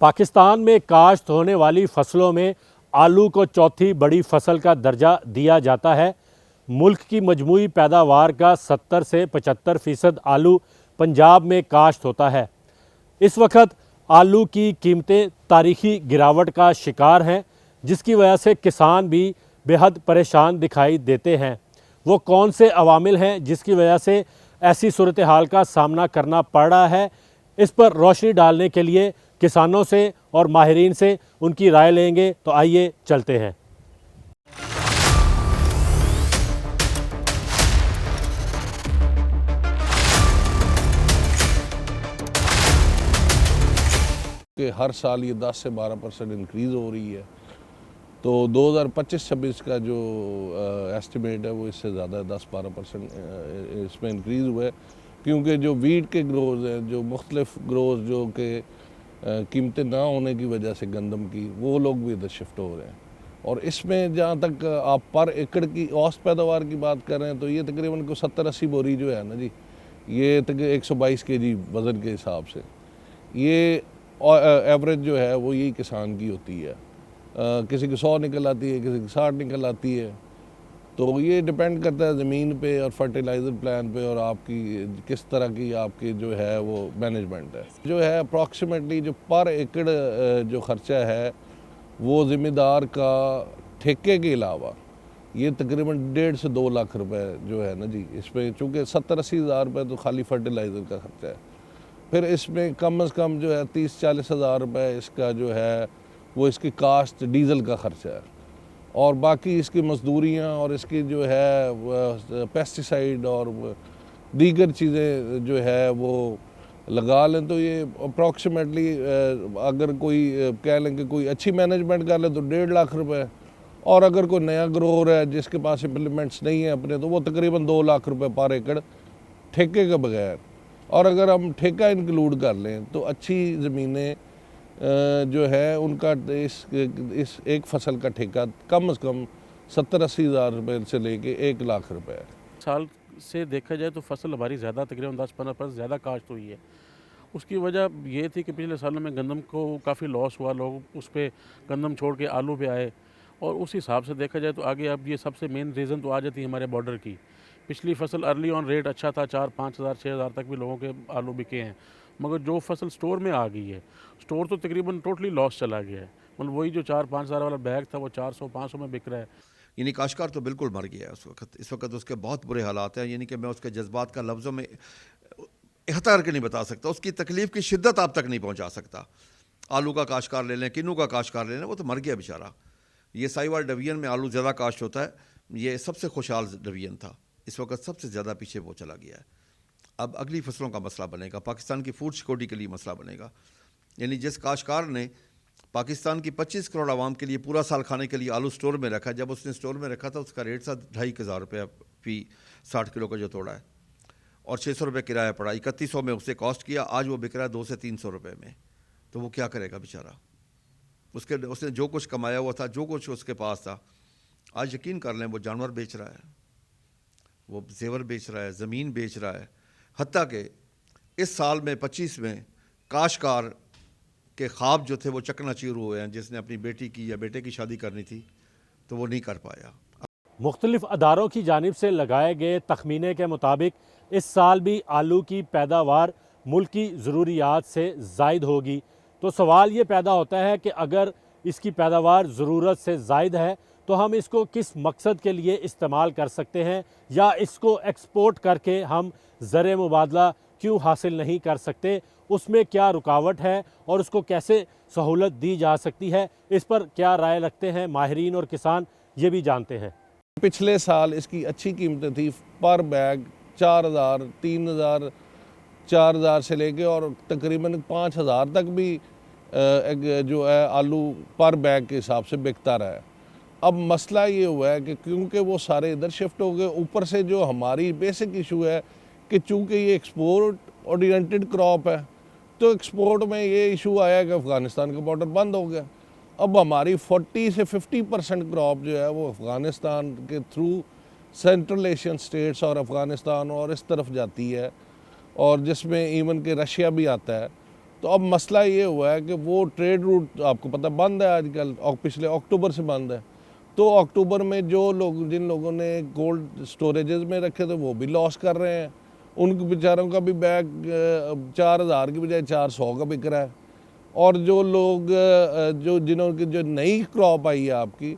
पाकिस्तान में काश्त होने वाली फसलों में आलू को चौथी बड़ी फसल का दर्जा दिया जाता है। मुल्क की मजमूई पैदावार का 70 से 75% आलू पंजाब में काश्त होता है। इस वक्त आलू की कीमतें तारीखी गिरावट का शिकार हैं, जिसकी वजह से किसान भी बेहद परेशान दिखाई देते हैं। वो कौन से अवामिल हैं जिसकी वजह से ऐसी सूरत हाल का सामना करना पड़ रहा है, इस पर रोशनी डालने के लिए किसानों से और माहिरीन से उनकी राय लेंगे। तो आइए चलते हैं। कि हर साल ये 10 से 12% इंक्रीज़ हो रही है, तो 2025-26 का जो एस्टिमेट है वो इससे ज़्यादा 10-12% इसमें इंक्रीज़ हुआ है, क्योंकि जो वीट के ग्रोज हैं, जो मुख्तलिफ ग्रोज जो कि कीमतें ना होने की वजह से गंदम की, वो लोग भी इधर शिफ्ट हो रहे हैं। और इसमें जहाँ तक आप पर एकड़ की औसत पैदावार की बात कर रहे हैं, तो ये तकरीबन को 70-80 बोरी जो है ना जी, ये तक 122 kg वज़न के हिसाब से ये एवरेज जो है वो यही किसान की होती है। किसी की 100 निकल आती है, किसी की 60 निकल आती है। तो ये डिपेंड करता है ज़मीन पे और फर्टिलाइज़र प्लान पे और आपकी किस तरह की आपकी जो है वो मैनेजमेंट है। जो है अप्रॉक्सीमेटली जो पर एकड़ जो ख़र्चा है वो ज़िम्मेदार का ठेके के अलावा ये तकरीबन 1.5 से 2 लाख रुपए जो है ना जी, इसमें चूँकि 70-80 हज़ार रुपये तो खाली फर्टिलाइज़र का ख़र्चा है। फिर इसमें कम से कम जो है 30-40 हज़ार रुपये इसका जो है वो इसकी कास्ट डीज़ल का ख़र्चा है, और बाकी इसकी मजदूरियाँ और इसकी जो है पेस्टिसाइड और दीगर चीज़ें जो है वो लगा लें, तो ये अप्रॉक्सीमेटली अगर कोई कह लें कि कोई अच्छी मैनेजमेंट कर ले तो 1.5 लाख रुपए, और अगर कोई नया ग्रोवर है जिसके पास इम्प्लीमेंट्स नहीं है अपने, तो वो तकरीबन 2 लाख रुपए पर एकड़ ठेके के बगैर। और अगर हम ठेका इंक्लूड कर लें तो अच्छी ज़मीनें जो है उनका इस एक फसल का ठेका कम से कम 70-80 हज़ार रुपये से लेके 1 लाख रुपए है। साल से देखा जाए तो फसल हमारी ज़्यादा तकरीबन 10-15% ज़्यादा काश्त हुई है। उसकी वजह ये थी कि पिछले सालों में गंदम को काफ़ी लॉस हुआ, लोग उस पे गंदम छोड़ के आलू पे आए, और उस हिसाब से देखा जाए तो आगे अब ये सबसे मेन रीज़न तो आ जाती है हमारे बॉर्डर की। पिछली फसल अर्ली ऑन रेट अच्छा था, 4-5 हज़ार 6 हज़ार तक भी लोगों के आलू बिके हैं, मगर जो फसल स्टोर में आ गई है, स्टोर तो तकरीबन टोटली लॉस चला गया है। मतलब वही जो 4-5 हज़ार वाला बैग था वो 400-500 में बिक रहा है। यानी काश्तकार तो बिल्कुल मर गया है इस वक्त उसके बहुत बुरे हालात हैं। यानी कि मैं उसके जज्बात का लफ्ज़ों में इहता करके नहीं बता सकता, उसकी तकलीफ़ की शिद्दत आप तक नहीं पहुंचा सकता। आलू का काश्तकार ले लें, किन्नू का काश्तकार ले लें, वो तो मर गया बेचारा। ये साहिवाल डिवीज़न में आलू ज़्यादा काश्त होता है, ये सबसे खुशहाल डिवीज़न था, इस वक्त सबसे ज़्यादा पीछे वो चला गया है। अब अगली फसलों का मसला बनेगा, पाकिस्तान की फूड सिक्योरिटी के लिए मसला बनेगा। यानी जिस काश्तकार ने पाकिस्तान की 25 करोड़ आवाम के लिए पूरा साल खाने के लिए आलू स्टोर में रखा, जब उसने स्टोर में रखा था उसका रेट था 2,500 रुपये फी 60 किलो का जो तोड़ा है, और 600 रुपये किराया पड़ा, 3100 में उससे कॉस्ट किया, आज वो बिक रहा है 200 से 300 रुपये में। तो वो क्या करेगा बेचारा? उसने जो कुछ कमाया हुआ था, जो कुछ उसके पास था, आज यकीन कर लें वो जानवर बेच रहा है, वो जेवर बेच रहा है, ज़मीन बेच रहा है। हत्ता कि इस साल में 25 में काश्तकार के ख्वाब जो थे वो चकनाचूर हुए हैं। जिसने अपनी बेटी की या बेटे की शादी करनी थी तो वो नहीं कर पाया। मुख्तलिफ अदारों की जानिब से लगाए गए तखमीने के मुताबिक इस साल भी आलू की पैदावार मुल्क की ज़रूरियात से ज़ायद होगी। तो सवाल ये पैदा होता है कि अगर इसकी पैदावार ज़रूरत से ज़ायद है तो हम इसको किस मकसद के लिए इस्तेमाल कर सकते हैं, या इसको एक्सपोर्ट करके हम ज़र मुबादला क्यों हासिल नहीं कर सकते, उसमें क्या रुकावट है और उसको कैसे सहूलत दी जा सकती है, इस पर क्या राय रखते हैं माहिरीन और किसान, ये भी जानते हैं। पिछले साल इसकी अच्छी कीमतें थी, पर बैग 4,000, 3,000, 4,000 से लेके और तकरीबन 5,000 तक भी जो है आलू पर बैग के हिसाब से बिकता रहा है। अब मसला ये हुआ है कि क्योंकि वो सारे इधर शिफ्ट हो गए, ऊपर से जो हमारी बेसिक इशू है कि चूँकि ये एक्सपोर्ट ओरिएंटेड क्रॉप है, तो एक्सपोर्ट में ये इशू आया कि अफ़गानिस्तान का बॉर्डर बंद हो गया। अब हमारी 40 से 50% क्रॉप जो है वो अफ़गानिस्तान के थ्रू सेंट्रल एशियन स्टेट्स और अफ़गानिस्तान और इस तरफ जाती है, और जिसमें इवन के रशिया भी आता है। तो अब मसला ये हुआ है कि वो ट्रेड रूट आपको पता बंद है आजकल, और पिछले अक्टूबर से बंद है। तो अक्टूबर में जो लोग, जिन लोगों ने गोल्ड स्टोरेजेस में रखे थे, वो भी लॉस कर रहे हैं। उन बेचारों का भी बैग 4,000 की बजाय 400 का बिक रहा है। और जो लोग जो जिन्होंने जो नई क्रॉप आई है आपकी,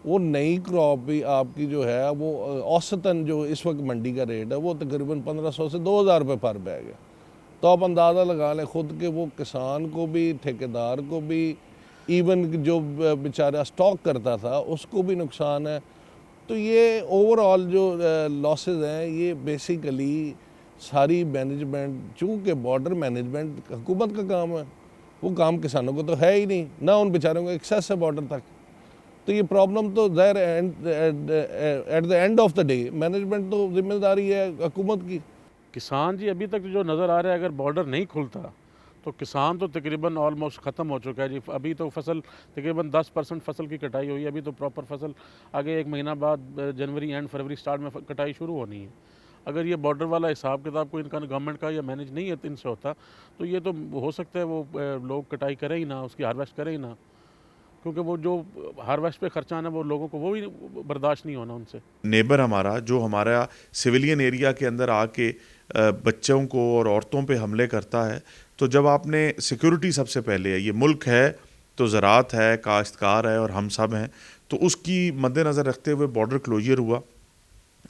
वो नई क्रॉप भी आपकी जो है वो औसतन जो इस वक्त मंडी का रेट है वो तकरीबन 1500 से 2,000 रुपये पर बैग है। तो आप अंदाज़ा लगा लें खुद के, वो किसान को भी, ठेकेदार को भी, इवन जो बेचारा स्टॉक करता था उसको भी नुकसान है। तो ये ओवरऑल जो लॉसेस हैं ये बेसिकली सारी मैनेजमेंट, चूँकि बॉर्डर मैनेजमेंट हुकूमत का काम है, वो काम किसानों को तो है ही नहीं, ना उन बेचारों को एक्सेस है बॉर्डर तक। तो ये प्रॉब्लम तो ज़ाहिर at the end of the day management तो जिम्मेदारी है हुकूमत की। किसान जी अभी तक जो नज़र आ रहा है, अगर बॉर्डर नहीं खुलता तो किसान तो तकरीबन ऑलमोस्ट ख़त्म हो चुका है जी। अभी तो फसल तकरीबन 10% फसल की कटाई हुई है। अभी तो प्रॉपर फसल आगे 1 महीना बाद जनवरी एंड फरवरी स्टार्ट में कटाई शुरू होनी है। अगर ये बॉर्डर वाला हिसाब किताब को इनका गवर्नमेंट का या मैनेज नहीं है इनसे होता, तो ये तो हो सकता है वो लोग कटाई करें ही ना, उसकी हार्वेस्ट करें ही ना, क्योंकि वो जो हार्वेस्ट पे खर्चा आना वो लोगों को वो भी बर्दाश्त नहीं होना उनसे। नेबर हमारा जो हमारा सिविलियन एरिया के अंदर आके बच्चों को और औरतों पे हमले करता है, तो जब आपने सिक्योरिटी सबसे पहले है, ये मुल्क है तो ज़राअत है, काश्तकार है और हम सब हैं, तो उसकी मद्देनज़र रखते हुए बॉर्डर क्लोजर हुआ।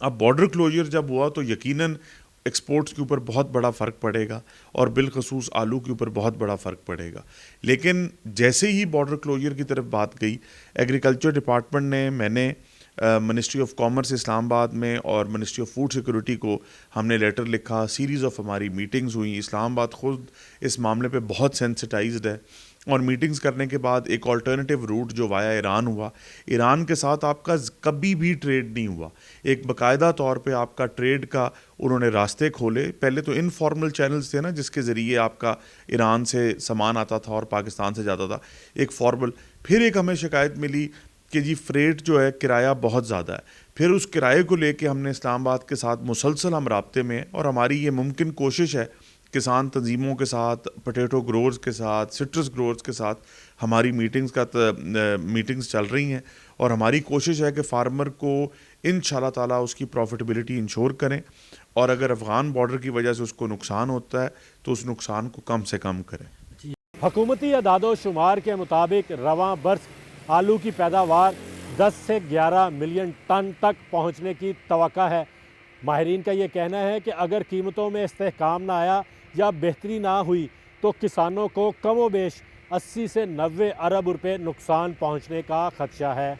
अब बॉर्डर क्लोजर जब हुआ तो यकीनन एक्सपोर्ट्स के ऊपर बहुत बड़ा फ़र्क पड़ेगा और बिलखसूस आलू के ऊपर बहुत बड़ा फ़र्क पड़ेगा। लेकिन जैसे ही बॉर्डर क्लोजर की तरफ बात गई, एग्रीकल्चर डिपार्टमेंट ने, मैंने मिनिस्ट्री ऑफ कॉमर्स इस्लामाबाद में और मिनिस्ट्री ऑफ फूड सिक्योरिटी को हमने लेटर लिखा, सीरीज़ ऑफ हमारी मीटिंग्स हुई। इस्लामाबाद ख़ुद इस मामले पे बहुत सेंसिटाइज्ड है और मीटिंग्स करने के बाद एक अल्टरनेटिव रूट जो वाया ईरान हुआ, ईरान के साथ आपका कभी भी ट्रेड नहीं हुआ। एक बाकायदा तौर पे आपका ट्रेड का उन्होंने रास्ते खोले। पहले तो इनफॉर्मल चैनल्स थे ना, जिसके ज़रिए आपका ईरान से सामान आता था और पाकिस्तान से जाता था, एक फॉर्मल। फिर एक हमें शिकायत मिली कि जी फ्रेट जो है किराया बहुत ज़्यादा है। फिर उस किराए को लेके हमने इस्लामाबाद के साथ मुसलसल हम राब्ते में हैं और हमारी ये मुमकिन कोशिश है किसान तंजीमों के साथ, पोटैटो ग्रोवर्स के साथ, सिट्रस ग्रोवर्स के साथ हमारी मीटिंग्स चल रही हैं और हमारी कोशिश है कि फार्मर को इंशाल्लाह ताला उसकी प्रॉफिटेबिलिटी इंश्योर करें और अगर अफ़गान बॉर्डर की वजह से उसको नुकसान होता है तो उस नुकसान को कम से कम करें। हुकूमती अदादो शुमार के मुताबिक रवां बरस आलू की पैदावार 10 से 11 मिलियन टन तक पहुंचने की तवक्का है। माहिरीन का ये कहना है कि अगर कीमतों में इस्तेहकाम ना आया या बेहतरी ना हुई तो किसानों को कमोबेश 80 से 90 अरब रुपए नुकसान पहुंचने का खदशा है।